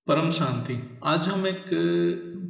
परम शांति। आज हम एक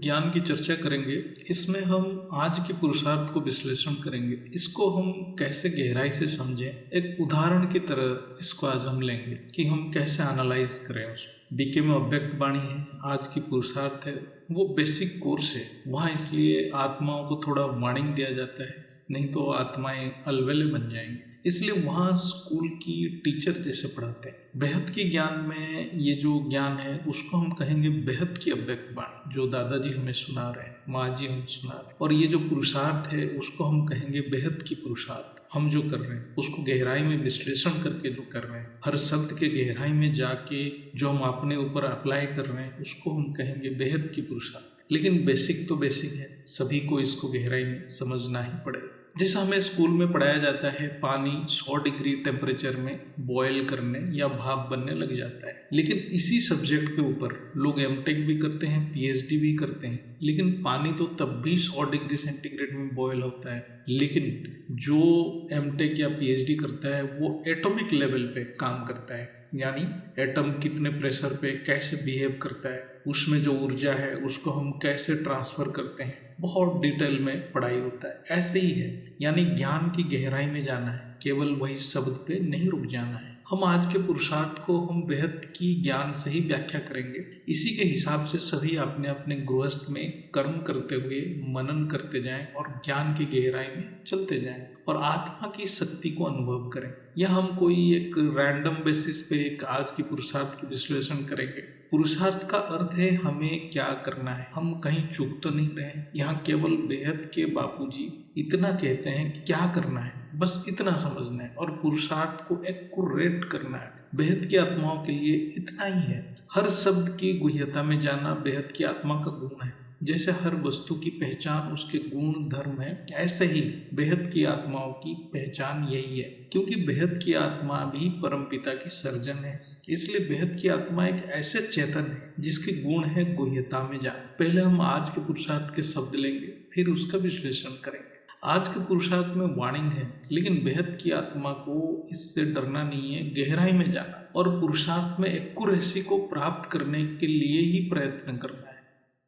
ज्ञान की चर्चा करेंगे। इसमें हम आज के पुरुषार्थ को विश्लेषण करेंगे। इसको हम कैसे गहराई से समझें, एक उदाहरण की तरह इसको आज हम लेंगे कि हम कैसे एनालाइज करें उसको। बीके में अव्यक्त वाणी है, आज की पुरुषार्थ है, वो बेसिक कोर्स है। वहाँ इसलिए आत्माओं को थोड़ा वार्निंग दिया जाता है, नहीं तो आत्माएं अलवेले बन जाएंगी। इसलिए वहाँ स्कूल की टीचर जैसे पढ़ाते हैं। बेहद की ज्ञान में ये जो ज्ञान है उसको हम कहेंगे बेहद की अव्यक्त वाणी, जो दादाजी हमें सुना रहे हैं, माँ जी हमें सुना रहे हैं। और ये जो पुरुषार्थ है उसको हम कहेंगे बेहद की पुरुषार्थ। हम जो कर रहे हैं उसको गहराई में विश्लेषण करके जो कर रहे हैं, हर शब्द के गहराई में जाके जो हम अपने ऊपर अप्लाई कर रहे हैं उसको हम कहेंगे बेहद की पुरुषार्थ। लेकिन बेसिक तो बेसिक है, सभी को इसको गहराई में समझना ही पड़ेगा। जैसा हमें स्कूल में पढ़ाया जाता है, पानी 100 डिग्री टेम्परेचर में बॉयल करने या भाप बनने लग जाता है। लेकिन इसी सब्जेक्ट के ऊपर लोग एमटेक भी करते हैं, पीएचडी भी करते हैं, लेकिन पानी तो तब भी 100 डिग्री सेंटीग्रेड में बॉयल होता है। लेकिन जो एमटेक या पीएचडी करता है वो एटॉमिक लेवल पे काम करता है, यानी एटम कितने प्रेशर पे कैसे बिहेव करता है, उसमें जो ऊर्जा है उसको हम कैसे ट्रांसफर करते हैं, बहुत डिटेल में पढ़ाई होता है। ऐसे ही है, यानी ज्ञान की गहराई में जाना है, केवल वही शब्द पे नहीं रुक जाना है। हम आज के पुरुषार्थ को हम बेहद की ज्ञान से ही व्याख्या करेंगे। इसी के हिसाब से सभी अपने अपने गृहस्थ में कर्म करते हुए मनन करते जाएं और ज्ञान की गहराई में चलते जाएं और आत्मा की शक्ति को अनुभव करें। यह हम कोई एक रैंडम बेसिस पे एक आज की पुरुषार्थ की विश्लेषण करेंगे। पुरुषार्थ का अर्थ है हमें क्या करना है, हम कहीं चूक तो नहीं रहे। यहाँ केवल बेहद के बापूजी इतना कहते हैं कि क्या करना है, बस इतना समझना है और पुरुषार्थ को एक्यूरेट करना है। बेहद की आत्माओं के लिए इतना ही है। हर शब्द की गुह्यता में जाना बेहद की आत्मा का गुण है। जैसे हर वस्तु की पहचान उसके गुण धर्म है, ऐसे ही बेहद की आत्माओं की पहचान यही है, क्योंकि बेहद की आत्मा भी परमपिता की सर्जन है। इसलिए बेहद की आत्मा एक ऐसे चेतन है जिसके गुण है गुह्यता में जाना। पहले हम आज के पुरुषार्थ के शब्द लेंगे, फिर उसका विश्लेषण करेंगे। आज के पुरुषार्थ में वार्निंग है, लेकिन बेहद की आत्मा को इससे डरना नहीं है, गहराई में जाना और पुरुषार्थ में एक्यूरेसी को प्राप्त करने के लिए ही प्रयत्न करना है।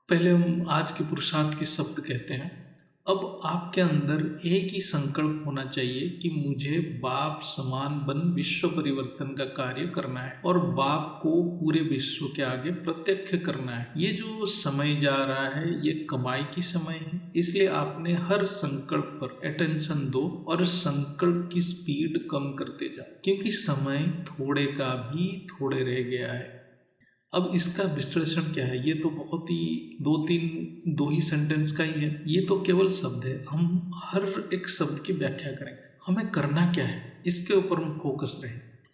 पहले हम आज के पुरुषार्थ के शब्द कहते हैं। अब आपके अंदर एक ही संकल्प होना चाहिए कि मुझे बाप समान बन विश्व परिवर्तन का कार्य करना है और बाप को पूरे विश्व के आगे प्रत्यक्ष करना है। ये जो समय जा रहा है ये कमाई की समय है, इसलिए आपने हर संकल्प पर अटेंशन दो और संकल्प की स्पीड कम करते जाओ, क्योंकि समय थोड़े का भी थोड़े रह गया है। अब इसका विश्लेषण क्या है, ये तो बहुत ही दो ही सेंटेंस का ही है। ये तो केवल शब्द है, हम हर एक शब्द की व्याख्या करेंगे। हमें करना क्या है इसके ऊपर हम फोकस रहे।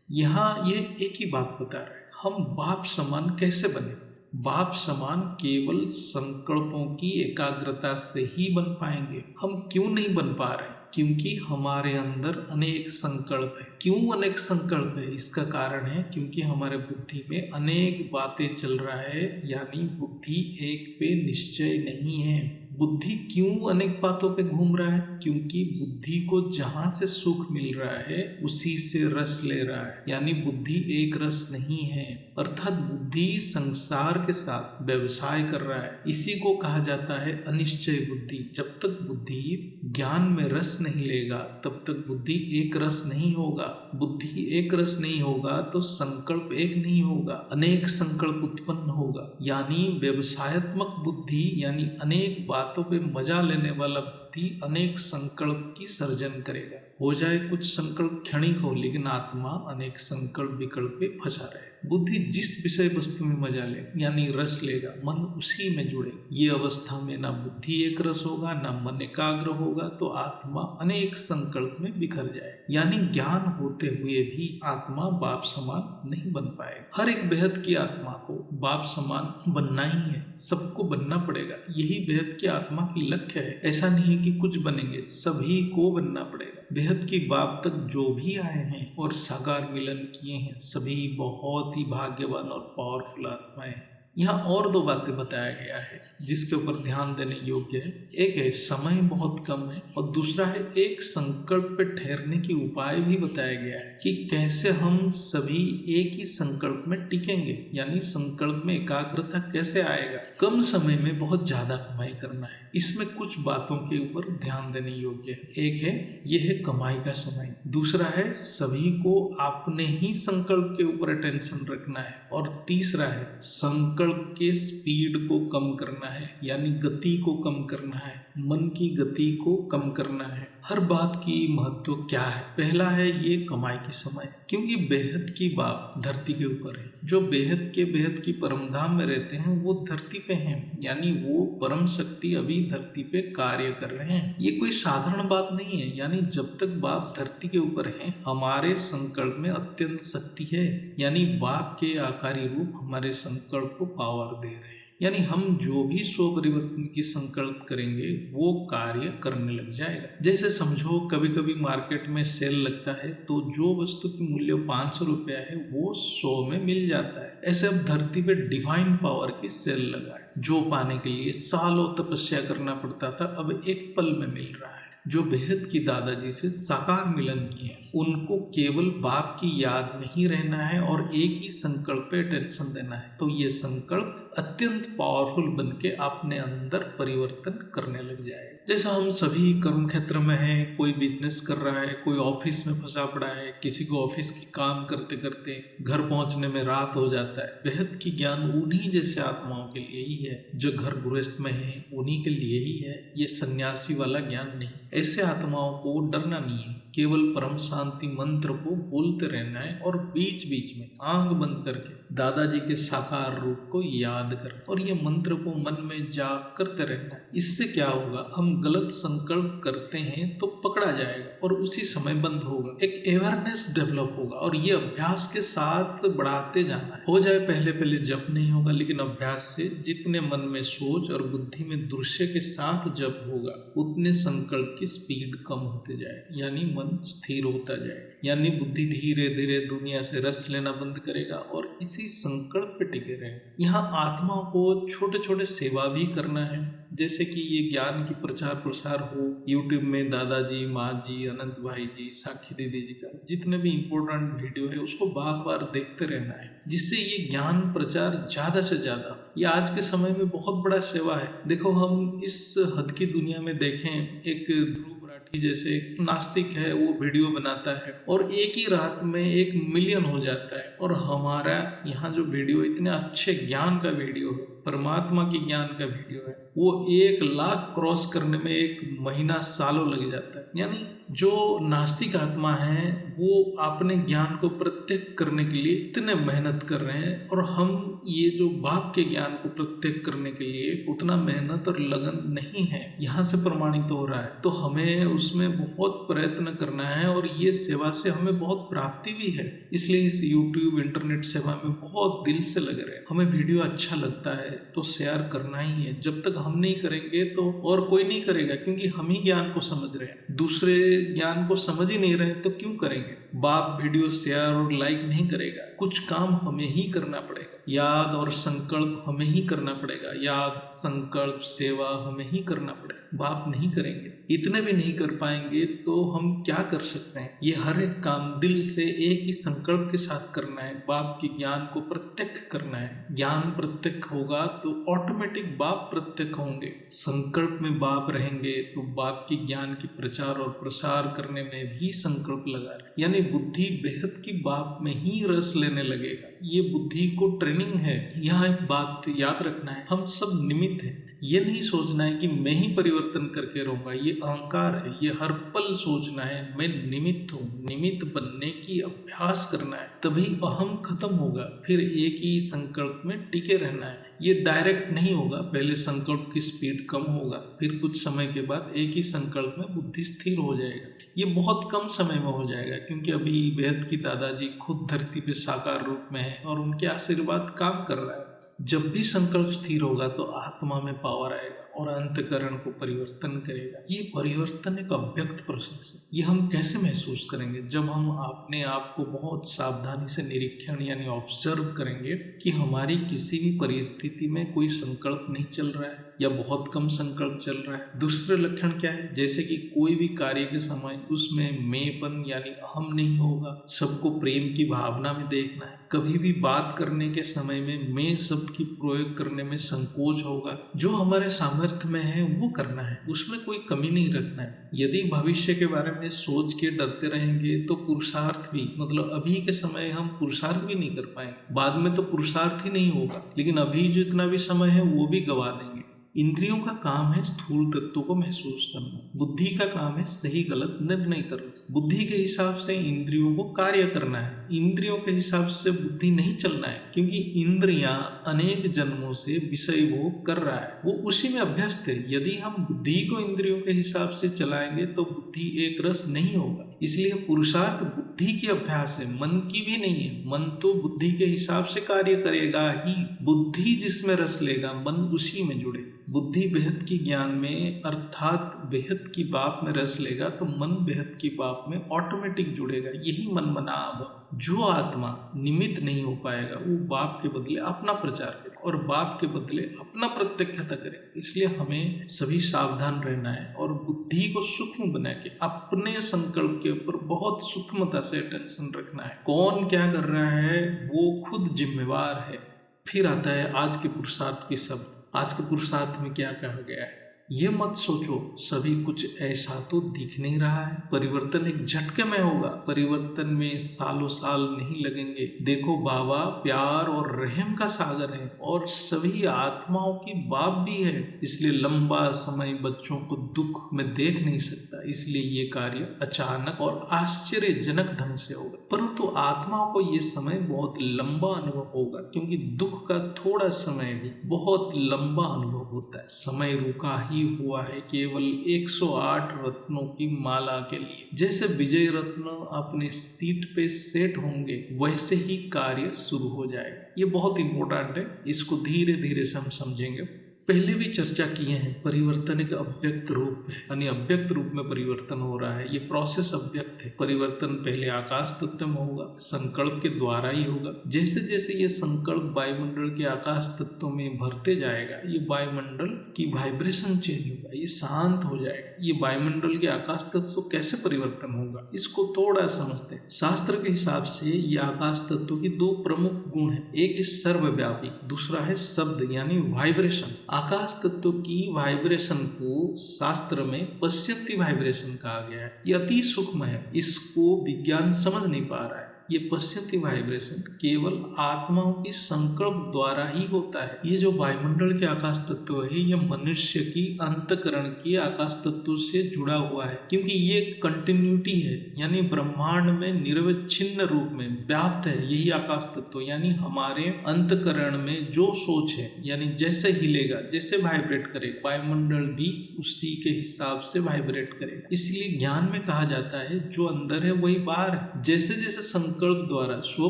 यहाँ ये एक ही बात बता रहे हैं, हम बाप समान कैसे बने। बाप समान केवल संकल्पों की एकाग्रता से ही बन पाएंगे। हम क्यों नहीं बन पा रहे? क्योंकि हमारे अंदर अनेक संकल्प है। क्यों अनेक संकल्प है? इसका कारण है क्योंकि हमारे बुद्धि में अनेक बातें चल रहा है, यानी बुद्धि एक पे निश्चय नहीं है। बुद्धि क्यों अनेक बातों पे घूम रहा है? क्योंकि बुद्धि को जहां से सुख मिल रहा है उसी से रस ले रहा है, यानी बुद्धि एक रस नहीं है। अर्थात बुद्धि संसार के साथ व्यवसाय कर रहा है। इसी को कहा जाता है अनिश्चय बुद्धि। जब तक बुद्धि ज्ञान में रस नहीं लेगा तब तक बुद्धि एक रस नहीं होगा। बुद्धि एक रस नहीं होगा तो संकल्प एक नहीं होगा, अनेक संकल्प उत्पन्न होगा, यानी व्यवसायत्मक बुद्धि, यानी अनेक बातों पे मजा लेने वाला बुद्धि अनेक संकल्प की सर्जन करेगा। हो जाए कुछ संकल्प क्षणिक हो, लेकिन आत्मा अनेक संकल्प विकल्प पे फंसा रहे। बुद्धि जिस विषय वस्तु में मजा ले, यानी रस लेगा, मन उसी में जुड़े। ये अवस्था में ना बुद्धि एक रस होगा ना मन एकाग्र होगा, तो आत्मा अनेक संकल्प में बिखर जाए, यानी ज्ञान होते हुए भी आत्मा बाप समान नहीं बन पाएगा। हर एक बेहद की आत्मा को बाप समान बनना ही है, सबको बनना पड़ेगा। यही बेहद की आत्मा की लक्ष्य है। ऐसा नहीं है कि कुछ बनेंगे, सभी को बनना पड़ेगा। बेहद की बाप तक जो भी आए हैं और साकार मिलन किए हैं, सभी बहुत ही भाग्यवान और पावरफुल आत्माएं हैं। यहाँ और दो बातें बताया गया है जिसके ऊपर ध्यान देने योग्य है। एक है समय बहुत कम है और दूसरा है एक संकल्प पे ठहरने के उपाय भी बताया गया है कि कैसे हम सभी एक ही संकल्प में टिकेंगे, यानी संकल्प में एकाग्रता कैसे आएगा। कम समय में बहुत ज्यादा कमाई करना है, इसमें कुछ बातों के ऊपर ध्यान देने योग्य है। एक है यह है कमाई का समय, दूसरा है सभी को अपने ही संकल्प के ऊपर अटेंशन रखना है और तीसरा है संकल्प के स्पीड को कम करना है, यानी गति को कम करना है, मन की गति को कम करना है। हर बात की महत्व क्या है। पहला है ये कमाई की समय, क्योंकि बेहद की बात धरती के ऊपर है। जो बेहद की परमधाम में रहते हैं वो धरती पे हैं, यानी वो परम शक्ति अभी धरती पे कार्य कर रहे हैं। ये कोई साधारण बात नहीं है, यानी जब तक बाप धरती के ऊपर है हमारे संकल्प में अत्यंत शक्ति है, यानी बाप के आकारी रूप हमारे संकल्प को पावर दे रहे हैं। यानी हम जो भी स्व परिवर्तन की संकल्प करेंगे वो कार्य करने लग जाएगा। जैसे समझो कभी कभी मार्केट में सेल लगता है तो जो वस्तु की मूल्य 500 रुपया है वो 100 में मिल जाता है। ऐसे अब धरती पे डिवाइन पावर की सेल लगा है, जो पाने के लिए सालों तपस्या करना पड़ता था अब एक पल में मिल रहा है। जो बेहद की दादाजी से साकार मिलन किए उनको केवल बाप की याद में ही रहना है और एक ही संकल्प पे अटेंशन देना है, तो ये संकल्प अत्यंत पावरफुल बन के अपने अंदर परिवर्तन करने लग जाएगा। जैसा हम सभी कर्म क्षेत्र में हैं, कोई बिजनेस कर रहा है, कोई ऑफिस में फंसा पड़ा है, किसी को ऑफिस की काम करते करते घर पहुंचने में रात हो जाता है। बेहद की ज्ञान उन्हीं जैसे आत्माओं के लिए ही है, जो घर गृहस्थ में है उन्हीं के लिए ही है, ये सन्यासी वाला ज्ञान नहीं। ऐसे आत्माओं को डरना नहीं है, केवल परम शांति मंत्र को बोलते रहना है और बीच बीच में आंख बंद करके दादाजी के साकार रूप को याद कर और ये मंत्र को मन में जाप करते रहना है। इससे क्या होगा, हम गलत संकल्प करते हैं तो पकड़ा जाएगा और उसी समय बंद होगा, एक अवेयरनेस डेवलप होगा और ये अभ्यास के साथ बढ़ाते जाना है। हो जाए पहले पहले जप नहीं होगा, लेकिन अभ्यास से जितने मन में सोच और बुद्धि में दृश्य के साथ जप होगा उतने संकल्प की स्पीड कम होते जाए, यानी मन स्थिर होता जाए, यानी बुद्धि धीरे धीरे दुनिया से रस लेना बंद करेगा और इसी संकल्प पे टिके रहेगा। यहाँ आत्मा को छोटे छोटे सेवा भी करना है, जैसे कि ये ज्ञान की प्रचार प्रसार हो। यूट्यूब में दादाजी, माँ जी, अनंत भाई जी, साखी दीदी जी का जितने भी इम्पोर्टेंट वीडियो है उसको बार बार देखते रहना है, जिससे ये ज्ञान प्रचार ज्यादा से ज्यादा, ये आज के समय में बहुत बड़ा सेवा है। देखो हम इस हद की दुनिया में देखें, एक ध्रुव राठी जैसे नास्तिक है वो वीडियो बनाता है और एक ही रात में 1 मिलियन हो जाता है, और हमारा यहाँ जो वीडियो इतने अच्छे ज्ञान का वीडियो है, परमात्मा की ज्ञान का वीडियो है, वो 1 लाख क्रॉस करने में 1 महीना सालों लग जाता है। यानी जो नास्तिक आत्मा है वो अपने ज्ञान को प्रत्यक्ष करने के लिए इतने मेहनत कर रहे हैं, और हम ये जो बाप के ज्ञान को प्रत्यक्ष करने के लिए उतना मेहनत और लगन नहीं है, यहाँ से प्रमाणित हो रहा है। तो हमें उसमें बहुत प्रयत्न करना है और ये सेवा से हमें बहुत प्राप्ति भी है, इसलिए इस यूट्यूब इंटरनेट सेवा में बहुत दिल से लग रहे हैं। हमें वीडियो अच्छा लगता है तो शेयर करना ही है, जब तक हम नहीं करेंगे तो और कोई नहीं करेगा, क्योंकि हम ही ज्ञान को समझ रहे हैं, दूसरे ज्ञान को समझ ही नहीं रहे तो क्यों करेंगे। बाप वीडियो शेयर और लाइक नहीं करेगा, कुछ काम हमें ही करना पड़ेगा, याद और संकल्प हमें ही करना पड़ेगा, याद संकल्प सेवा हमें ही करना पड़ेगा, बाप नहीं करेंगे। इतने भी नहीं कर पाएंगे तो हम क्या कर सकते हैं, ये हर एक काम दिल से एक ही संकल्प के साथ करना है, बाप के ज्ञान को प्रत्यक्ष करना है। ज्ञान प्रत्यक्ष होगा तो ऑटोमेटिक बाप प्रत्यक्ष होंगे, संकल्प में बाप रहेंगे तो बाप की ज्ञान की प्रचार और प्रसार करने में भी संकल्प लगा रहे, यानी बुद्धि बेहद की बाप में ही रस लेने लगेगा। ये बुद्धि को ट्रेनिंग है। यहाँ एक बात याद रखना है, हम सब निमित्त हैं। ये नहीं सोचना है कि मैं ही परिवर्तन करके रहूंगा, ये अहंकार है। ये हर पल सोचना है मैं निमित्त हूँ, निमित्त बनने की अभ्यास करना है, तभी अहम खत्म होगा। फिर एक ही संकल्प में टिके रहना है। ये डायरेक्ट नहीं होगा, पहले संकल्प की स्पीड कम होगा, फिर कुछ समय के बाद एक ही संकल्प में बुद्धि स्थिर हो जाएगा। ये बहुत कम समय में हो जाएगा, क्योंकि अभी बेहद की दादाजी खुद धरती पे साकार रूप में है और उनके आशीर्वाद काम कर रहा है। जब भी संकल्प स्थिर होगा तो आत्मा में पावर आएगा और अंतःकरण को परिवर्तन करेगा। ये परिवर्तन एक अव्यक्त प्रोसेस है। ये हम कैसे महसूस करेंगे? जब हम अपने आप को बहुत सावधानी से निरीक्षण यानी ऑब्जर्व करेंगे कि हमारी किसी भी परिस्थिति में कोई संकल्प नहीं चल रहा है या बहुत कम संकल्प चल रहा है। दूसरे लक्षण क्या है? जैसे कि कोई भी कार्य के समय उसमें मैंपन यानी अहम नहीं होगा, सबको प्रेम की भावना में देखना है। कभी भी बात करने के समय में मैं शब्द की प्रयोग करने में संकोच होगा। जो हमारे सामर्थ्य में है वो करना है, उसमें कोई कमी नहीं रखना है। यदि भविष्य के बारे में सोच के डरते रहेंगे तो पुरुषार्थ भी, मतलब अभी के समय हम पुरुषार्थ भी नहीं कर पाएंगे, बाद में तो पुरुषार्थ ही नहीं होगा, लेकिन अभी जो इतना भी समय है वो भी गवा देंगे। इंद्रियों का काम है स्थूल तत्वों को महसूस करना, बुद्धि का काम है सही गलत निर्णय करना। बुद्धि के हिसाब से इंद्रियों को कार्य करना है, इंद्रियों के हिसाब से बुद्धि नहीं चलना है, क्योंकि इंद्रियां अनेक जन्मों से विषय भोग कर रहा है, वो उसी में अभ्यस्त है। यदि हम बुद्धि को इंद्रियों के हिसाब से चलाएंगे तो बुद्धि एक रस नहीं होगा। इसलिए पुरुषार्थ बुद्धि की अभ्यास है, मन की भी नहीं है। मन तो बुद्धि के हिसाब से कार्य करेगा ही, बुद्धि जिसमें रस लेगा मन उसी में जुड़े। बुद्धि बेहद की ज्ञान में अर्थात बेहद की बात में रस लेगा तो मन बेहद की बात में ऑटोमेटिक जुड़ेगा। यही मन मना अब जो आत्मा निमित्त नहीं हो पाएगा वो बाप के बदले अपना प्रचार करे और बाप के बदले अपना प्रत्यक्षता करे। इसलिए हमें सभी सावधान रहना है और बुद्धि को सूक्ष्म बना के अपने संकल्प के ऊपर बहुत सूक्ष्मता से अटेंशन रखना है। कौन क्या कर रहा है वो खुद जिम्मेवार है। फिर आता है आज के पुरुषार्थ की शब्द। आज के पुरुषार्थ में क्या कहा गया है? ये मत सोचो सभी कुछ ऐसा तो दिख नहीं रहा है, परिवर्तन एक झटके में होगा, परिवर्तन में सालों साल नहीं लगेंगे। देखो बाबा प्यार और रहम का सागर है और सभी आत्माओं की बाप भी है, इसलिए लंबा समय बच्चों को दुख में देख नहीं सकता। इसलिए ये कार्य अचानक और आश्चर्यजनक ढंग से होगा, परंतु आत्माओं को ये समय बहुत लंबा अनुभव होगा, क्योंकि दुख का थोड़ा समय भी बहुत लंबा अनुभव होता है। समय रुका ही हुआ है केवल 108 रत्नों की माला के लिए। जैसे विजय रत्न अपने सीट पे सेट होंगे वैसे ही कार्य शुरू हो जाएगा। ये बहुत इंपॉर्टेंट है, इसको धीरे धीरे से हम समझेंगे। पहले भी चर्चा किए हैं, परिवर्तन एक अव्यक्त रूप है, यानी अव्यक्त रूप में परिवर्तन हो रहा है। ये प्रोसेस अव्यक्त है। परिवर्तन पहले आकाश तत्व में होगा, संकल्प के द्वारा ही होगा। जैसे जैसे ये संकल्प वायुमंडल के आकाश तत्व में भरते जाएगा, ये वायुमंडल की वाइब्रेशन चेंज होगा, ये शांत हो जाएगा। ये वायुमंडल के आकाश तत्व कैसे परिवर्तन होगा इसको थोड़ा समझते हैं। शास्त्र के हिसाब से ये आकाश तत्व की दो प्रमुख गुण है, एक है सर्वव्यापी, दूसरा है शब्द यानी वाइब्रेशन। आकाश तत्व की वाइब्रेशन को शास्त्र में पश्यति वाइब्रेशन कहा गया है। ये अति सूक्ष्म है, इसको विज्ञान समझ नहीं पा रहा है। ये पश्यति वाइब्रेशन केवल आत्माओं की संकल्प द्वारा ही होता है। ये जो वायुमंडल के आकाश तत्व है ये मनुष्य की अंतकरण के आकाश तत्व से जुड़ा हुआ है, क्योंकि ये कंटिन्यूटी है, यानी ब्रह्मांड में निरवच्छिन्न रूप में व्याप्त है। यही आकाश तत्व यानी हमारे अंतकरण में जो सोच है, यानी जैसे हिलेगा, जैसे वाइब्रेट करेगा, वायुमंडल भी उसी के हिसाब से वाइब्रेट करेगा। इसलिए ज्ञान में कहा जाता है जो अंदर है वही बाहर है। जैसे जैसे संकल्प द्वारा स्व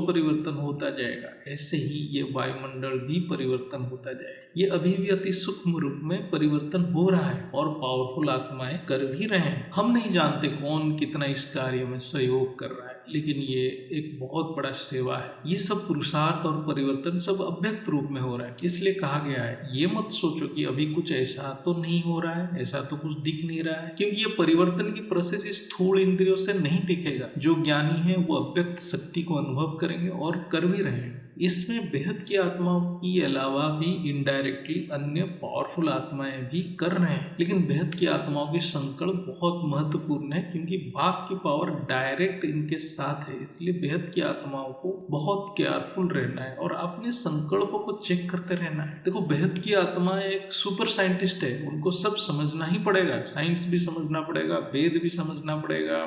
परिवर्तन होता जाएगा, ऐसे ही ये वायुमंडल भी परिवर्तन होता जाएगा। ये अभी भी अति सूक्ष्म रूप में परिवर्तन हो रहा है और पावरफुल आत्माएं कर भी रहे हैं। हम नहीं जानते कौन कितना इस कार्य में सहयोग कर रहा है, लेकिन ये एक बहुत बड़ा सेवा है। ये सब पुरुषार्थ और परिवर्तन सब अव्यक्त रूप में हो रहा है। इसलिए कहा गया है ये मत सोचो कि अभी कुछ ऐसा तो नहीं हो रहा है, ऐसा तो कुछ दिख नहीं रहा है, क्योंकि ये परिवर्तन की प्रोसेस इस स्थूल इंद्रियों से नहीं दिखेगा। जो ज्ञानी है वो अव्यक्त शक्ति को अनुभव करेंगे और कर भी रहे हैं। इसमें बेहद की आत्माओं की अलावा भी इनडायरेक्टली अन्य पावरफुल आत्माएं भी कर रहे हैं, लेकिन बेहद की आत्माओं की संकल्प बहुत महत्वपूर्ण है, क्योंकि बाप की पावर डायरेक्ट इनके साथ है। इसलिए बेहद की आत्माओं को बहुत केयरफुल रहना है और अपने संकल्पों को चेक करते रहना है। देखो बेहद की आत्मा एक सुपर साइंटिस्ट है, उनको सब समझना ही पड़ेगा, साइंस भी समझना पड़ेगा, वेद भी समझना पड़ेगा,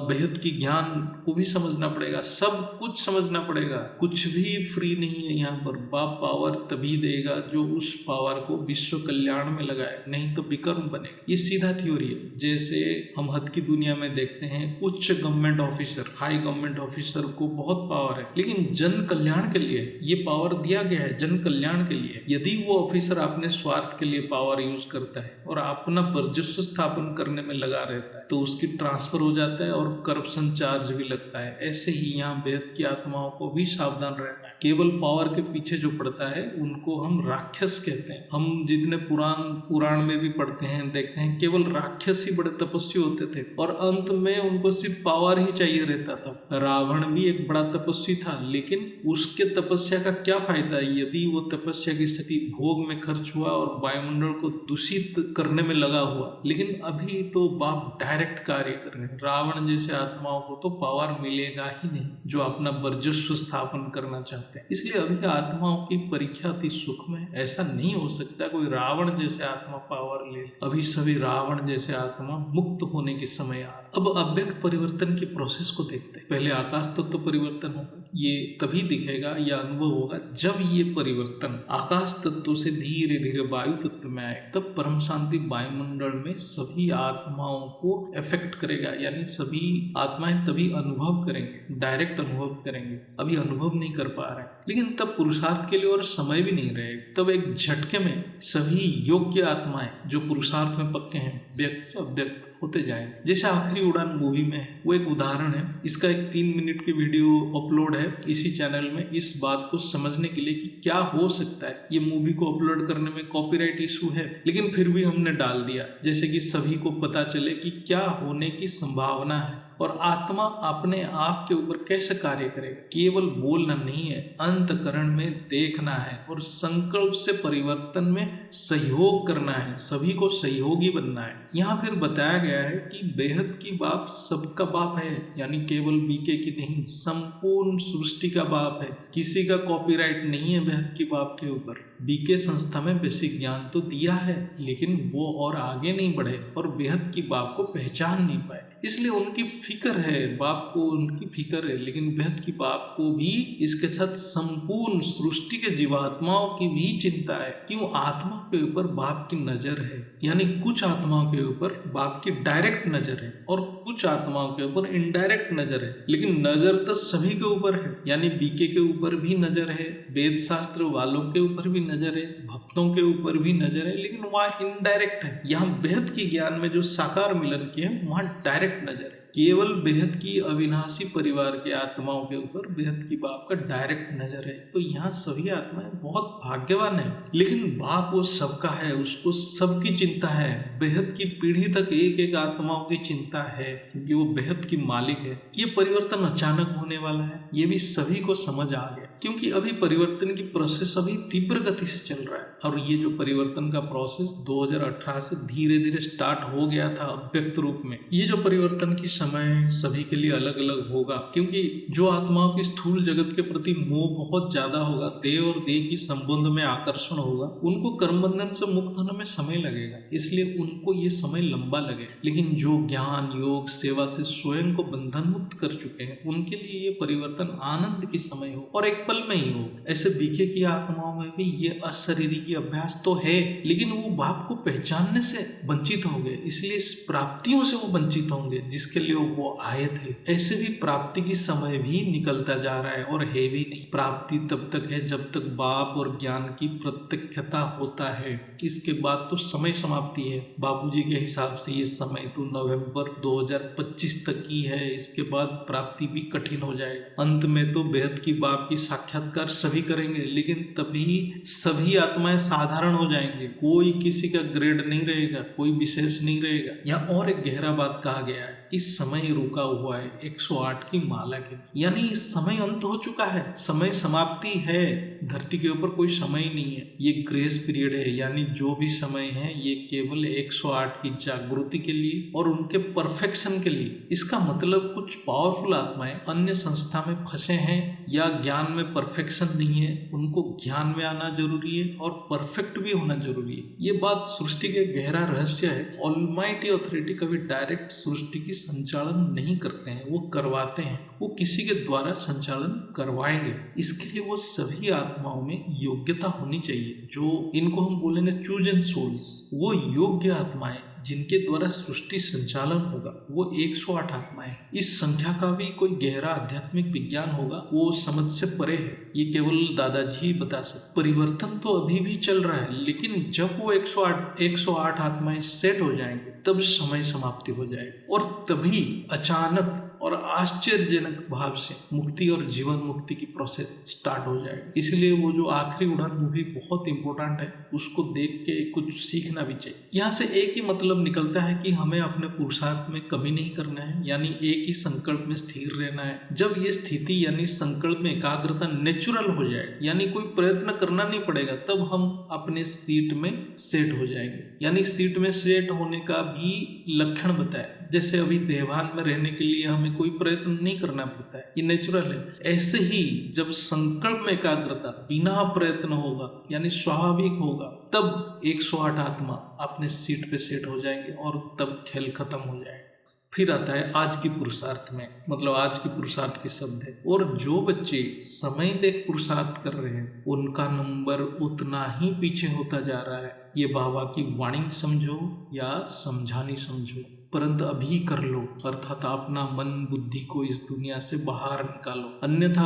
बेहद की ज्ञान को भी समझना पड़ेगा, सब कुछ समझना पड़ेगा। कुछ भी फ्री नहीं है यहाँ पर। बाप पावर तभी देगा जो उस पावर को विश्व कल्याण में लगाए, नहीं तो विकर्म बनेगा। ये सीधा थ्योरी है। जैसे हम हद की दुनिया में देखते हैं, उच्च government officer, high government officer को बहुत पावर है, लेकिन जन कल्याण के लिए ये पावर दिया गया है, जन कल्याण के लिए। यदि वो ऑफिसर अपने स्वार्थ के लिए पावर यूज करता है और अपना वर्चस्व स्थापन करने में लगा रहता है, तो उसकी ट्रांसफर हो जाता है और करप्शन चार्ज भी लगता है। ऐसे ही यहाँ बेहद की आत्माओं को भी सावधान रहना है। केवल पावर के पीछे जो पड़ता है उनको हम राक्षस कहते हैं। हम जितने पुराण में भी पढ़ते हैं, देखते हैं, केवल राक्षस ही बड़े तपस्वी होते थे और अंत में उनको सिर्फ पावर ही चाहिए रहता था। रावण भी एक बड़ा तपस्वी था, लेकिन उसके तपस्या का क्या फायदा यदि वो तपस्या की शक्ति भोग में खर्च हुआ और वायुमंडल को दूषित करने में लगा हुआ। लेकिन अभी तो बाप डायरेक्ट कार्य कर रहे हैं। रावण जैसे आत्माओं को तो पावर मिलेगा ही नहीं जो अपना वर्चस्व स्थापन करना चाहते हैं। इसलिए अभी आत्माओं की परीक्षा अति सूक्ष्म है। ऐसा नहीं हो सकता कोई रावण जैसे आत्मा पावर ले। अभी सभी रावण जैसे आत्मा मुक्त होने के समय आ। अब अव्यक्त परिवर्तन की प्रोसेस को देखते हैं। पहले आकाश तत्व परिवर्तन होगा, ये तभी दिखेगा या अनुभव होगा जब ये परिवर्तन आकाश तत्व से धीरे धीरे वायु तत्व में आए। तब परम शांति वायुमंडल में सभी आत्माओं को इफेक्ट करेगा, यानी सभी आत्माएं तभी अनुभव करेंगे, डायरेक्ट अनुभव करेंगे। अभी अनुभव नहीं कर पा रहे, लेकिन तब पुरुषार्थ के लिए और समय भी नहीं रहेगा। तब एक झटके में सभी योग्य आत्माएं जो पुरुषार्थ में पक्के हैं व्यक्त से अव्यक्त होते जाएंगे। जैसे आखिरी उड़ान मूवी में है, वो एक उदाहरण है। इसका एक 3 मिनट की वीडियो अपलोड है इसी चैनल में, इस बात को समझने के लिए कि क्या हो सकता है। ये मूवी को अपलोड करने में कॉपीराइट इशू है, लेकिन फिर भी हमने डाल दिया, जैसे कि सभी को पता चले कि क्या होने की संभावना है और आत्मा अपने आप के ऊपर कैसे कार्य करेगा। केवल बोलना नहीं है, अंतकरण में देखना है और संकल्प से परिवर्तन में सहयोग करना है, सभी को सहयोगी बनना है। यहाँ फिर बताया गया है कि बेहद की बाप सबका बाप है, यानी केवल बीके की नहीं, संपूर्ण सृष्टि का बाप है। किसी का कॉपीराइट नहीं है बेहद की बाप के ऊपर। बीके संस्था में बेसिक ज्ञान तो दिया है, लेकिन वो और आगे नहीं बढ़े और बेहद की बाप को पहचान नहीं पाए। इसलिए उनकी फिक्र है, बाप को उनकी फिक्र है, लेकिन बेहद की बाप को भी इसके साथ संपूर्ण सृष्टि के जीवात्माओं की भी चिंता है। क्यों? आत्मा के ऊपर बाप की नजर है, यानी कुछ आत्माओं के ऊपर बाप की डायरेक्ट नजर है और कुछ आत्माओं के ऊपर इनडायरेक्ट नजर है। लेकिन नजर तो सभी के ऊपर है, यानी बीके के ऊपर भी नजर है, वेद शास्त्र वालों के ऊपर भी नजर है, भक्तों के ऊपर भी नजर है, लेकिन वहाँ इनडायरेक्ट है। यहाँ बेहद की ज्ञान में जो साकार मिलन किया है वहाँ डायरेक्ट नजर है। केवल बेहद की अविनाशी परिवार के आत्माओं के ऊपर बेहद की बाप का डायरेक्ट नजर है। तो यहाँ सभी आत्माएं बहुत भाग्यवान है, लेकिन बाप वो सबका है, उसको सबकी चिंता है। बेहद की पीढ़ी तक एक एक आत्माओं की चिंता है, क्योंकि वो बेहद की मालिक है। ये परिवर्तन अचानक होने वाला है, ये भी सभी को समझ आ गया, क्योंकि अभी परिवर्तन की प्रोसेस अभी तीव्र गति से चल रहा है। और ये जो परिवर्तन का प्रोसेस 2018 से धीरे धीरे स्टार्ट हो गया था अव्यक्त रूप में। ये जो परिवर्तन की समय सभी के लिए अलग अलग होगा, क्योंकि जो आत्माओं की स्थूल जगत के प्रति मोह बहुत ज्यादा होगा, देह और देह की संबंध में आकर्षण होगा, उनको कर्म बंधन से मुक्त होने में समय लगेगा, इसलिए उनको ये समय लंबा लगे। लेकिन जो ज्ञान योग सेवा से स्वयं को बंधन मुक्त कर चुके हैं, उनके लिए ये परिवर्तन आनंद की समय हो और एक पल में ही हो। ऐसे बीके की आत्माओं में भी ये अशरीरी की अभ्यास तो है, लेकिन वो बाप को पहचानने से वंचित हो गए, इसलिए इस प्राप्तियों से वो वंचित होंगे जिसके लिए वो आए थे। ऐसे भी प्राप्ति की समय भी निकलता जा रहा है और है भी नहीं। प्राप्ति तब तक है जब तक बाप और ज्ञान की प्रत्यक्षता होता है, इसके बाद तो समय समाप्ति है। बापूजी के हिसाब से ये समय तो नवंबर 2025 तक ही है, इसके बाद प्राप्ति भी कठिन हो जाएगा। अंत में तो बेहद की बाप की साक्षात्कार सभी करेंगे, लेकिन तभी सभी आत्माएं साधारण हो जाएंगे, कोई किसी का ग्रेड नहीं रहेगा, कोई विशेष नहीं रहेगा। यहाँ और एक गहरा बात कहा गया है, इस समय रुका हुआ है 108 की माला के, यानी समय अंत हो चुका है, समय समाप्ति है। धरती के ऊपर कोई समय ही नहीं है, ये ग्रेस पीरियड है, यानी जो भी समय है ये केवल 108 की जागृति के लिए और उनके परफेक्शन के लिए। इसका मतलब कुछ पावरफुल आत्माएं अन्य संस्था में फंसे हैं या ज्ञान में परफेक्शन नहीं है, उनको ज्ञान में आना जरूरी है और परफेक्ट भी होना जरूरी है। ये बात सृष्टि के गहरा रहस्य है। ऑलमाइटी अथॉरिटी कभी डायरेक्ट सृष्टि की संचालन नहीं करते हैं, वो करवाते हैं, वो किसी के द्वारा संचालन करवाएंगे। इसके लिए वो सभी आत्माओं में योग्यता होनी चाहिए, जो इनको हम बोलेंगे चूजन सोल्स, वो योग्य आत्माएं जिनके द्वारा सृष्टि संचालन होगा, वो 108 आत्माएं। इस संख्या का भी कोई गहरा आध्यात्मिक विज्ञान होगा, वो समझ से परे है, ये केवल दादाजी ही बता सकते। परिवर्तन तो अभी भी चल रहा है, लेकिन जब वो 108 आत्माएं सेट हो जाएंगे तब समय समाप्ति हो जाएगी, और तभी अचानक और आश्चर्यजनक भाव से मुक्ति और जीवन मुक्ति की प्रोसेस स्टार्ट हो जाएगी। इसलिए वो जो आखिरी उड़ान मूवी बहुत इंपॉर्टेंट है, उसको देख के कुछ सीखना भी चाहिए। यहाँ से एक ही मतलब निकलता है कि हमें अपने पुरुषार्थ में कमी नहीं करना है, यानी एक ही संकल्प में स्थिर रहना है। जब ये स्थिति यानी संकल्प में एकाग्रता नेचुरल हो जाए, यानी कोई प्रयत्न करना नहीं पड़ेगा, तब हम अपने सीट में सेट हो जाएंगे। यानी सीट में सेट होने का भी लक्षण बताया, जैसे अभी देवान में रहने के लिए हमें कोई प्रयत्न नहीं करना पड़ता है, ये नेचुरल है। ऐसे ही जब संकल्प में एकाग्रता बिना प्रयत्न होगा, यानी स्वाभाविक होगा, तब 108 आत्मा अपने सीट पे सेट हो जाएंगे और तब खेल खत्म हो जाएगा। फिर आता है आज की पुरुषार्थ में, मतलब आज की पुरुषार्थ के शब्द है। और जो बच्चे समय देख पुरुषार्थ कर रहे हैं, उनका नंबर उतना ही पीछे होता जा रहा है। ये बाबा की वाणी समझो या समझानी समझो, परंतु अभी कर लो, अर्थात अपना मन बुद्धि को इस दुनिया से बाहर निकालो, अन्यथा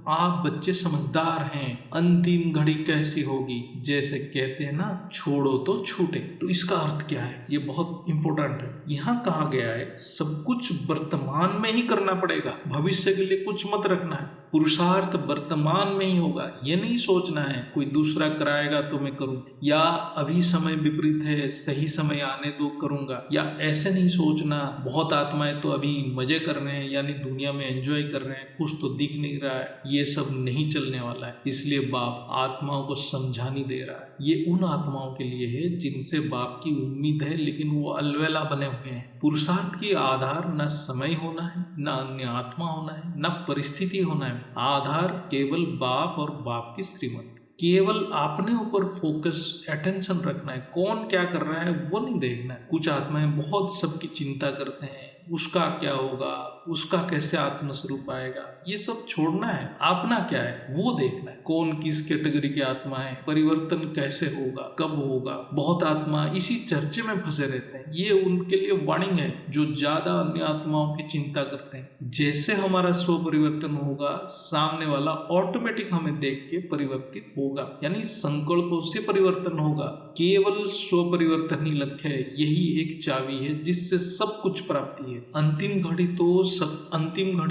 आप बच्चे समझदार हैं। अंतिम घड़ी कैसी होगी, जैसे कहते हैं ना, छोड़ो तो छूटे। तो इसका अर्थ क्या है, ये बहुत इंपॉर्टेंट है। यहाँ कहा गया है सब कुछ वर्तमान में ही करना पड़ेगा, भविष्य के लिए कुछ मत रखना है। पुरुषार्थ वर्तमान में ही होगा, ये नहीं सोचना है कोई दूसरा कराएगा तो मैं करूं, या अभी समय विपरीत है सही समय आने दो करूंगा, या ऐसे नहीं सोचना बहुत आत्माएं तो अभी मजे कर रहे हैं, यानी दुनिया में एंजॉय कर रहे हैं, कुछ तो दिख नहीं रहा है। ये सब नहीं चलने वाला है। इसलिए बाप आत्माओं को समझानी दे रहा है। ये उन आत्माओं के लिए है जिनसे बाप की उम्मीद है, लेकिन वो अलवेला बने हुए हैं। पुरुषार्थ की आधार न समय होना है, न अन्य आत्मा होना है, न परिस्थिति होना है। आधार केवल बाप और बाप की श्रीमत। केवल अपने ऊपर फोकस, अटेंशन रखना है। कौन क्या कर रहा है वो नहीं देखना है। कुछ आत्माएं बहुत सबकी चिंता करते हैं, उसका क्या होगा, उसका कैसे आत्मस्वरूप आएगा, ये सब छोड़ना है। अपना क्या है वो देखना है। कौन किस कैटेगरी की आत्मा है, परिवर्तन कैसे होगा, कब होगा। बहुत आत्मा इसी चर्चे में फंसे रहते हैं। ये उनके लिए वार्निंग है जो ज्यादा अन्य आत्माओं की चिंता करते हैं। जैसे हमारा स्व परिवर्तन होगा, सामने वाला ऑटोमेटिक हमें देख के परिवर्तित होगा, यानी संकल्पों से परिवर्तन होगा। केवल स्व परिवर्तन ही लक्ष्य है, यही एक चाबी है जिससे सब कुछ प्राप्ति है। अंतिम घड़ी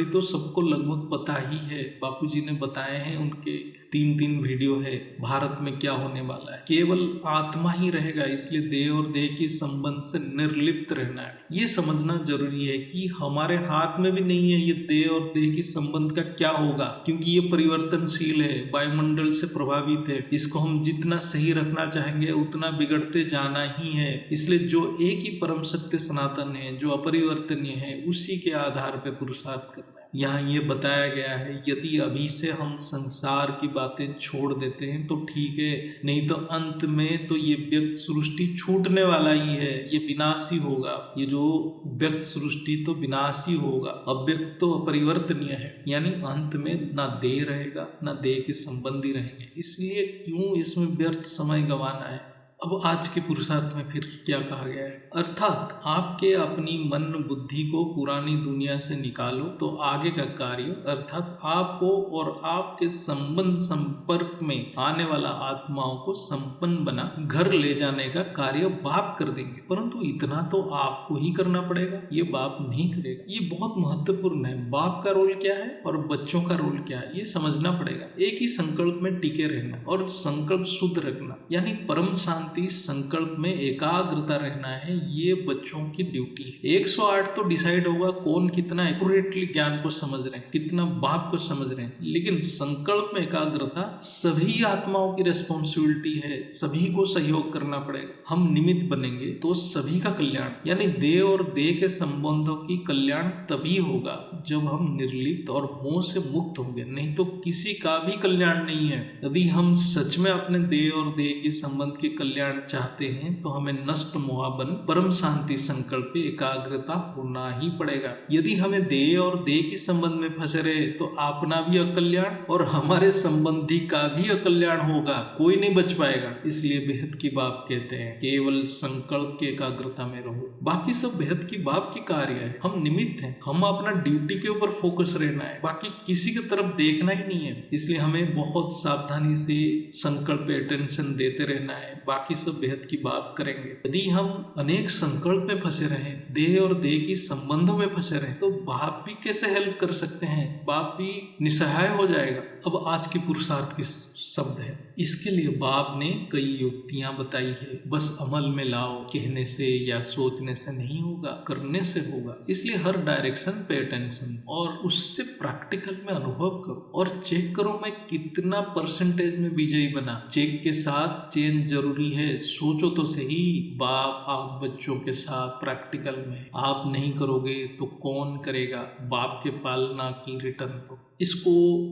तो सबको लगभग पता ही है। बापूजी ने बताए हैं, उनके 3 वीडियो है भारत में क्या होने वाला है। केवल आत्मा ही रहेगा, इसलिए देह और देह की संबंध से निर्लिप्त रहना है। ये समझना जरूरी है कि हमारे हाथ में भी नहीं है ये देह और देह की संबंध का क्या होगा, क्योंकि ये परिवर्तनशील है, वायुमंडल से प्रभावित है। इसको हम जितना सही रखना चाहेंगे उतना बिगड़ते जाना ही है। इसलिए जो एक ही परम सत्य सनातन है, जो अपरिवर्तनीय है, उसी के आधार पर पुरुषार्थ करना है। यहाँ ये बताया गया है, यदि अभी से हम संसार की बातें छोड़ देते हैं तो ठीक है, नहीं तो अंत में तो ये व्यक्त सृष्टि छूटने वाला ही है, ये विनाशी होगा। ये जो व्यक्त सृष्टि तो विनाशी होगा, अव्यक्त तो अपरिवर्तनीय है, यानी अंत में ना देह रहेगा ना देह के संबंधी रहेंगे। इसलिए क्यों इसमें व्यर्थ समय गंवाना है। अब आज के पुरुषार्थ में फिर क्या कहा गया है, अर्थात आपके अपनी मन बुद्धि को पुरानी दुनिया से निकालो तो आगे का कार्य, अर्थात आपको और आपके संबंध संपर्क में आने वाला आत्माओं को संपन्न बना घर ले जाने का कार्य बाप कर देंगे। परंतु इतना तो आपको ही करना पड़ेगा, ये बाप नहीं करेगा। ये बहुत महत्वपूर्ण है। बाप का रोल क्या है और बच्चों का रोल क्या है, ये समझना पड़ेगा। एक ही संकल्प में टिके रहना और संकल्प शुद्ध रखना, यानी परम शांति संकल्प में एकाग्रता रहना है, ये बच्चों की ड्यूटी है। 108 तो डिसाइड होगा कौन कितना एक्यूरेटली ज्ञान को समझ रहे हैं, कितना बाप को समझ रहे हैं, लेकिन संकल्प में एकाग्रता सभी आत्माओं की रिस्पॉन्सिबिलिटी है। सभी को सहयोग करना पड़ेगा। हम निमित्त बनेंगे तो सभी का कल्याण, यानी देह और देह के संबंधों की कल्याण तभी होगा जब हम निर्लिप्त और मोह से मुक्त होंगे, नहीं तो किसी का भी कल्याण नहीं है। यदि हम सच में अपने देह और देह के संबंध के कल्याण कल्याण चाहते हैं तो हमें नष्ट मोहाबन परम शांति संकल्प पे एकाग्रता होना ही पड़ेगा। यदि हमें देह और देह के संबंध में फंसे रहे तो अपना भी अकल्याण और हमारे संबंधी का भी अकल्याण होगा, कोई नहीं बच पाएगा। इसलिए बेहद की बात कहते हैं केवल संकल्प की एकाग्रता में रहो, बाकी सब बेहद की बाप की कार्य है, हम निमित्त हैं। हम अपना ड्यूटी के ऊपर फोकस रहना है, बाकी किसी की तरफ देखना ही नहीं है। इसलिए हमें बहुत सावधानी से संकल्प पे अटेंशन देते रहना है, बाकी सब बेहद की बात करेंगे। यदि हम अनेक संकल्प में फंसे रहे, देह और देह की संबंधों में फंसे रहे, तो बाप भी कैसे हेल्प कर सकते हैं, बाप भी निसहाय हो जाएगा। अब आज की पुरुषार्थ की शब्द है, इसके लिए बाप ने कई युक्तियां बताई है। बस अमल में लाओ, कहने से या सोचने से नहीं होगा, करने से होगा। इसलिए हर डायरेक्शन पे अटेंशन और उससे प्रैक्टिकल में अनुभव करो और चेक करो मैं कितना परसेंटेज में विजयी बना। चेक के साथ चेंज जरूरी है, सोचो तो सही। बाप आप बच्चों के साथ प्रैक्टिकल में आप नहीं करोगे तो कौन करेगा, बाप के पालना की रिटर्न। तो इसको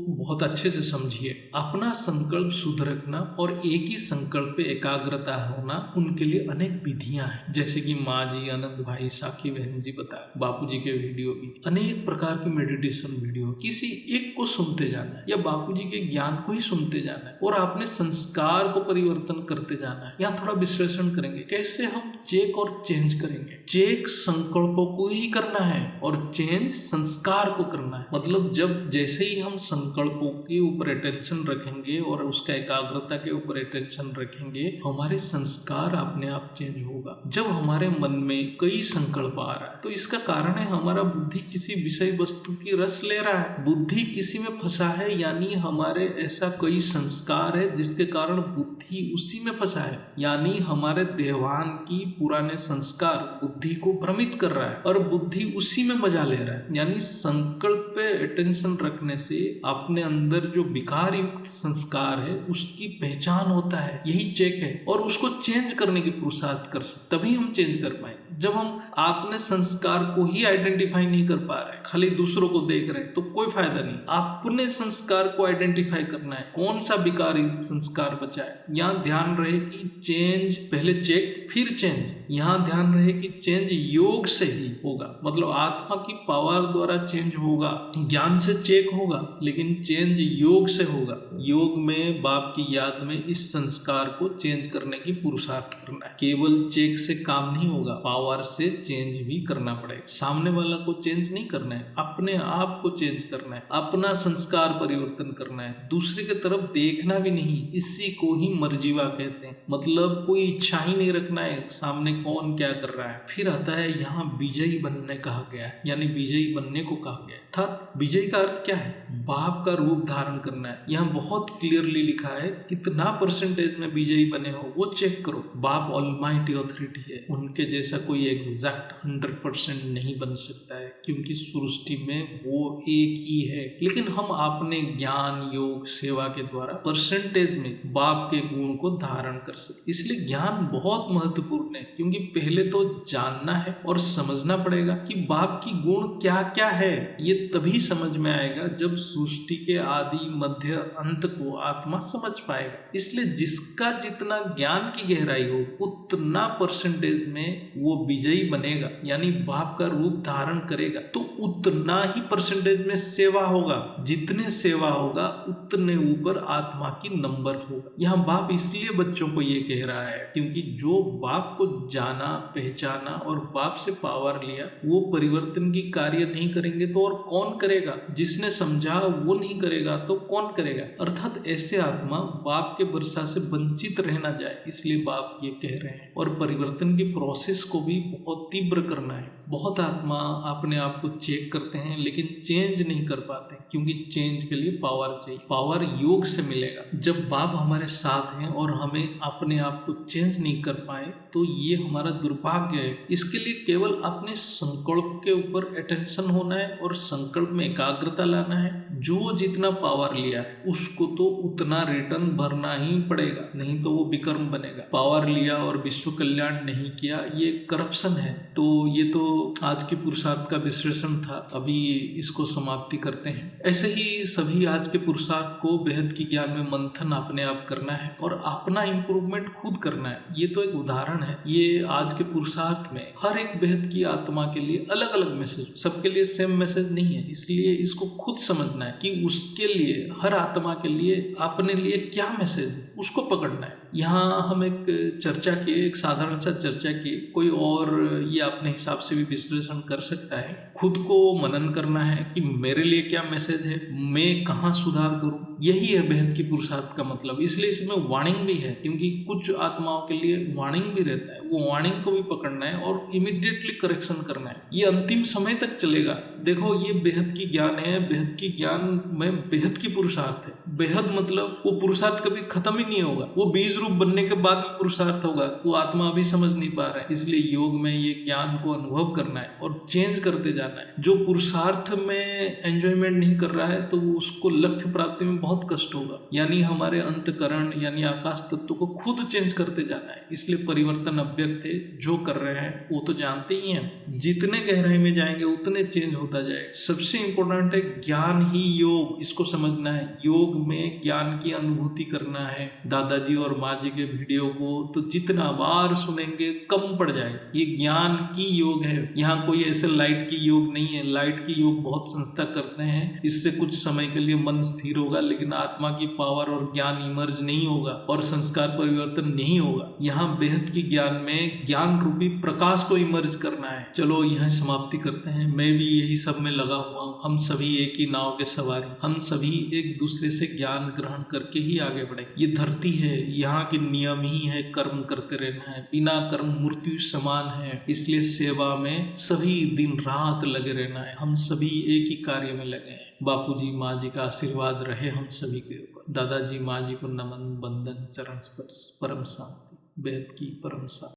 बहुत अच्छे से समझिए। अपना संकल्प शुद्ध रखना और एक ही संकल्प पे एकाग्रता होना, उनके लिए अनेक विधियां हैं। जैसे कि माँ जी, आनंद भाई, साखी बहन जी बताए, बापू जी के वीडियो भी, अनेक प्रकार की मेडिटेशन वीडियो, किसी एक को सुनते जाना है या बापू जी के ज्ञान को ही सुनते जाना है और आपने संस्कार को परिवर्तन करते जाना है। यहाँ थोड़ा विश्लेषण करेंगे कैसे हम चेक और चेंज करेंगे। चेक संकल्पों को ही करना है और चेंज संस्कार को करना है। मतलब जब जैसे ही हम संकल्पों के ऊपर अटेंशन रखेंगे और उसका एकाग्रता के ऊपर अटेंशन रखेंगे, हमारे संस्कार अपने आप चेंज होगा। जब हमारे मन में कई संकल्प आ रहा है तो इसका कारण है हमारा बुद्धि किसी विषय वस्तु की रस ले रहा है, बुद्धि किसी में फंसा है, यानी हमारे ऐसा कई संस्कार है जिसके कारण बुद्धि उसी में फंसा है, यानी हमारे देवान की पुराने संस्कार बुद्धि को भ्रमित कर रहा है और बुद्धि उसी में मजा ले रहा है। यानी संकल्प पे अटेंशन रखने से अपने अंदर जो विकार युक्त संस्कार है उसकी पहचान होता है, यही चेक है। और उसको चेंज करने की पुरुषार्थ कर सकते, तभी हम चेंज कर पाएंगे। जब हम अपने संस्कार को ही आइडेंटिफाई नहीं कर पा रहे, खाली दूसरों को देख रहे हैं, तो कोई फायदा नहीं। अपने संस्कार को आइडेंटिफाई करना है, कौन सा विकार युक्त संस्कार बचा है। यहाँ ध्यान रहे कि चेंज, पहले चेक फिर चेंज। यहाँ ध्यान रहे कि चेंज योग से ही होगा, मतलब आत्मा की पावर द्वारा चेंज होगा, ज्ञान से चेक होगा, लेकिन चेंज योग से होगा। योग में बाप की याद में इस संस्कार को चेंज करने की पुरुषार्थ करना है। केवल चेक से काम नहीं होगा, पावर से चेंज भी करना पड़ेगा। सामने वाला को चेंज नहीं करना है, अपने आप को चेंज करना है, अपना संस्कार परिवर्तन करना है, दूसरे की तरफ देखना भी नहीं। इसी को ही मर्जीवा कहते हैं, मतलब कोई इच्छा ही नहीं रखना है सामने कौन क्या कर रहा है। फिर आता है यहाँ विजयी बनने कहा गया है, यानी विजयी बनने को कहा गया है। अर्थात विजय का अर्थ क्या है, बाप का रूप धारण करना है। यहाँ बहुत क्लियरली लिखा है कितना परसेंटेज में विजयी बने हो वो चेक करो। बाप ऑलमाइटी ऑथोरिटी है, उनके जैसा कोई एग्जैक्ट 100% नहीं बन सकता है, क्योंकि सृष्टि में वो एक ही है। लेकिन हम अपने ज्ञान, योग, सेवा के द्वारा परसेंटेज में बाप के गुण को धारण कर सकते। इसलिए ज्ञान बहुत महत्वपूर्ण है, क्योंकि पहले तो जानना है और समझना पड़ेगा कि बाप की गुण क्या क्या है। ये तभी समझ में आएगा जब सृष्टि के आदि, मध्य, अंत को आत्मा समझ पाएगा। इसलिए जिसका जितना ज्ञान की गहराई हो उतना परसेंटेज में वो विजयी बनेगा, यानी बाप का रूप धारण करेगा, तो उतना ही परसेंटेज में सेवा होगा। जितने सेवा होगा उतने ऊपर आत्मा की नंबर होगा। यहाँ बाप इसलिए बच्चों को ये कह रहा है क्योंकि जो बाप को जाना, पहचाना और बाप से पावर लिया, वो परिवर्तन की कार्य नहीं करेंगे तो और कौन करेगा। जिसने समझा वो नहीं करेगा तो कौन करेगा। अर्थात ऐसे आत्मा बाप के वर्षा से वंचित रहना जाए, इसलिए बाप ये कह रहे हैं। और परिवर्तन की प्रोसेस को भी बहुत तीव्र करना है। बहुत आत्मा अपने आप को चेक करते हैं लेकिन चेंज नहीं कर पाते, क्योंकि चेंज के लिए पावर चाहिए। पावर योग से मिलेगा। जब बाप हमारे साथ हैं और हमें अपने आप को चेंज नहीं कर पाए तो ये हमारा दुर्भाग्य है। इसके लिए केवल अपने संकल्प के ऊपर अटेंशन होना है और संकल्प में एकाग्रता लाना है। जो जितना पावर लिया उसको तो उतना रिटर्न भरना ही पड़ेगा, नहीं तो वो विकर्म बनेगा। पावर लिया और विश्व कल्याण नहीं किया, ये करप्शन है। तो ये तो आज के पुरुषार्थ का विश्लेषण था। अभी इसको समाप्ति करते हैं। ऐसे ही सभी आज के पुरुषार्थ को बेहद की ज्ञान में मंथन अपने आप करना है और अपना इम्प्रूवमेंट खुद करना है। ये तो एक उदाहरण है। ये आज के पुरुषार्थ में हर एक बेहद की आत्मा के लिए अलग अलग मैसेज, सबके लिए सेम मैसेज नहीं है। इसलिए इसको खुद समझना है कि उसके लिए, हर आत्मा के लिए अपने लिए क्या मैसेज है, उसको पकड़ना है। यहाँ हम एक चर्चा की, एक साधारण सा चर्चा की, कोई और ये अपने हिसाब से भी विश्लेषण कर सकता है। खुद को मनन करना है कि मेरे लिए क्या मैसेज है, मैं कहाँ सुधार करूं। यही है बेहद की पुरुषार्थ का मतलब। इसलिए इसमें वार्निंग भी है, क्योंकि कुछ आत्माओं के लिए वार्निंग भी रहता है। वो वार्निंग को भी पकड़ना है और इमीडिएटली करेक्शन करना है। ये अंतिम समय तक चलेगा। देखो, ये बेहद की ज्ञान है। बेहद की ज्ञान में बेहद की पुरुषार्थ है। बेहद मतलब वो पुरुषार्थ कभी खत्म ही नहीं होगा। वो बीज रूप बनने के बाद भी पुरुषार्थ होगा। वो आत्मा अभी समझ नहीं पा रहा है। इसलिए योग में ये ज्ञान को अनुभव करना है और चेंज करते जाना है। जो पुरुषार्थ में एंजॉयमेंट नहीं कर रहा है तो उसको लक्ष्य प्राप्ति में बहुत कष्ट होगा। यानी हमारे अंतकरण यानी आकाश तत्व को खुद चेंज करते जाना है। इसलिए परिवर्तन अव्यक्त है। जो कर रहे हैं वो तो जानते ही हैं। जितने गहराई में जाएंगे उतने चेंज होता जाएगा। सबसे इंपॉर्टेंट है ज्ञान ही योग। इसको समझना है। योग में ज्ञान की अनुभूति करना है। दादाजी और माँ जी के वीडियो को तो जितना बार सुनेंगे कम पड़ जाए। ये ज्ञान की योग है। यहाँ कोई ऐसे लाइट की योग नहीं है। लाइट की योग बहुत संस्था करते हैं। इससे कुछ समय के लिए मन स्थिर होगा, लेकिन आत्मा की पावर और ज्ञान इमर्ज नहीं होगा और संस्कार परिवर्तन नहीं होगा। यहाँ बेहद की ज्ञान में ज्ञान रूपी प्रकाश को इमर्ज करना है। चलो यहाँ समाप्ति करते हैं। मैं भी यही सब में लगा हुआ हूँ। हम सभी एक ही नाव के सवारी। हम सभी एक दूसरे से ज्ञान ग्रहण करके ही आगे बढ़े। ये धरती है, यहाँ के नियम ही है कर्म करते रहना है। बिना कर्म मृत्यु समान है। इसलिए सेवा में सभी दिन रात लगे रहना है। हम सभी एक ही कार्य में लगे हैं। बापूजी माँ जी का आशीर्वाद रहे हम सभी के ऊपर। दादाजी माँ जी को नमन, बंदन, चरण स्पर्श, परम शांति, बेहद की परम शांति।